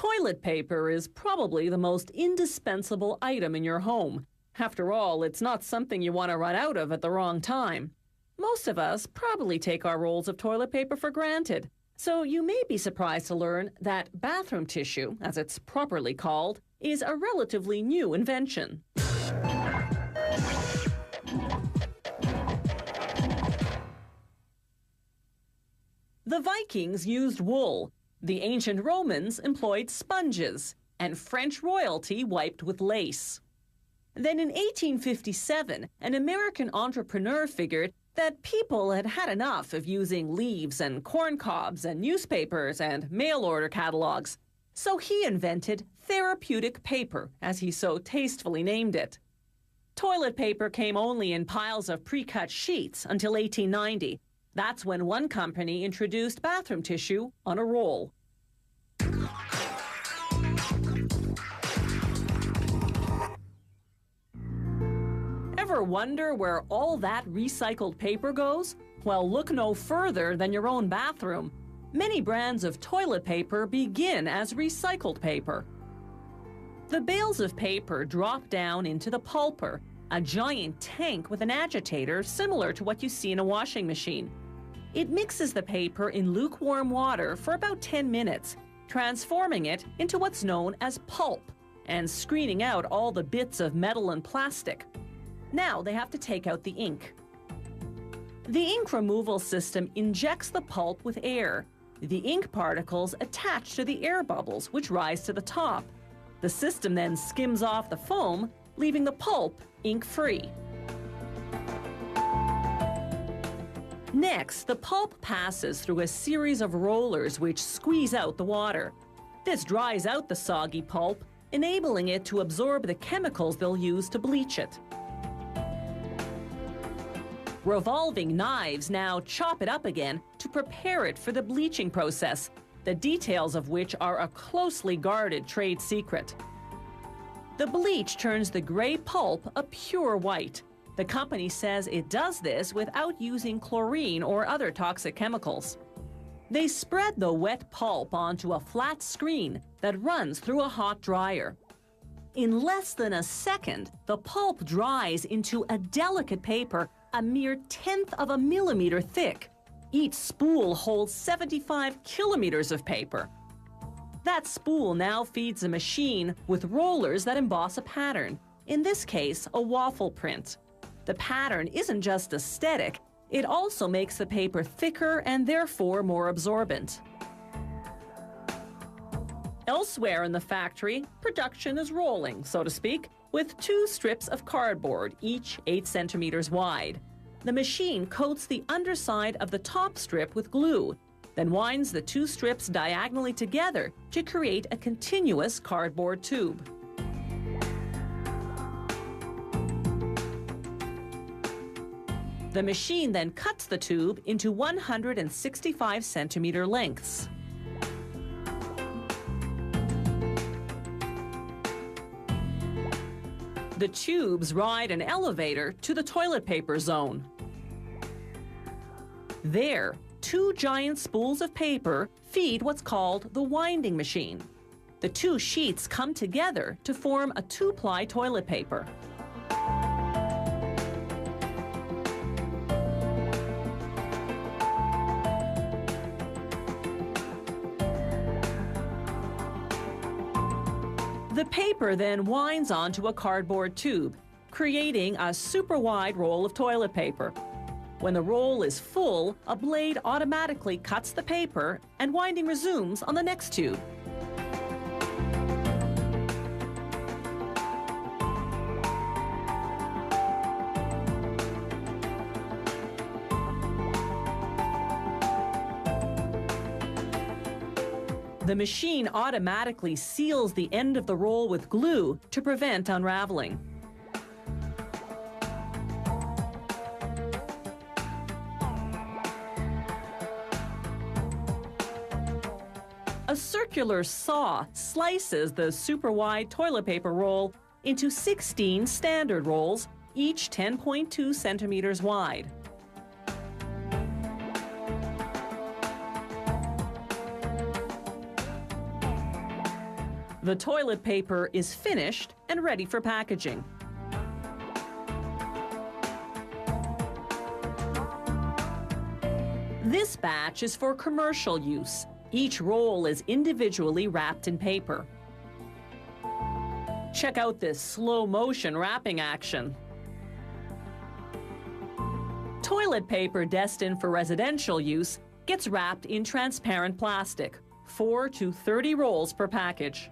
Toilet paper is probably the most indispensable item in your home. After all, it's not something you want to run out of at the wrong time. Most of us probably take our rolls of toilet paper for granted. So you may be surprised to learn that bathroom tissue, as it's properly called, is a relatively new invention. The Vikings used wool, the ancient Romans employed sponges, and French royalty wiped with lace. Then in 1857, an American entrepreneur figured that people had had enough of using leaves and corn cobs and newspapers and mail order catalogs. So he invented therapeutic paper, as he so tastefully named it. Toilet paper came only in piles of pre-cut sheets until 1890. That's when one company introduced bathroom tissue on a roll. Ever wonder where all that recycled paper goes? Well, look no further than your own bathroom. Many brands of toilet paper begin as recycled paper. The bales of paper drop down into the pulper, a giant tank with an agitator similar to what you see in a washing machine. It mixes the paper in lukewarm water for about 10 minutes, transforming it into what's known as pulp and screening out all the bits of metal and plastic. Now they have to take out the ink. The ink removal system injects the pulp with air. The ink particles attach to the air bubbles, which rise to the top. The system then skims off the foam, leaving the pulp ink-free. Next, the pulp passes through a series of rollers which squeeze out the water. This dries out the soggy pulp, enabling it to absorb the chemicals they'll use to bleach it. Revolving knives now chop it up again to prepare it for the bleaching process, the details of which are a closely guarded trade secret. The bleach turns the gray pulp a pure white. The company says it does this without using chlorine or other toxic chemicals. They spread the wet pulp onto a flat screen that runs through a hot dryer. In less than a second, the pulp dries into a delicate paper a mere 1/10 of a millimeter thick. Each spool holds 75 kilometers of paper. That spool now feeds a machine with rollers that emboss a pattern, in this case, a waffle print. The pattern isn't just aesthetic, it also makes the paper thicker and therefore more absorbent. Elsewhere in the factory, production is rolling, so to speak, with 2 strips of cardboard, each 8 centimeters wide. The machine coats the underside of the top strip with glue, then winds the 2 strips diagonally together to create a continuous cardboard tube. The machine then cuts the tube into 165 centimeter lengths. The tubes ride an elevator to the toilet paper zone. There, 2 giant spools of paper feed what's called the winding machine. The 2 sheets come together to form a 2-ply toilet paper. The paper then winds onto a cardboard tube, creating a super wide roll of toilet paper. When the roll is full, a blade automatically cuts the paper and winding resumes on the next tube. The machine automatically seals the end of the roll with glue to prevent unraveling. A circular saw slices the super-wide toilet paper roll into 16 standard rolls, each 10.2 centimeters wide. The toilet paper is finished and ready for packaging. This batch is for commercial use. Each roll is individually wrapped in paper. Check out this slow-motion wrapping action. Toilet paper destined for residential use gets wrapped in transparent plastic, 4 to 30 rolls per package.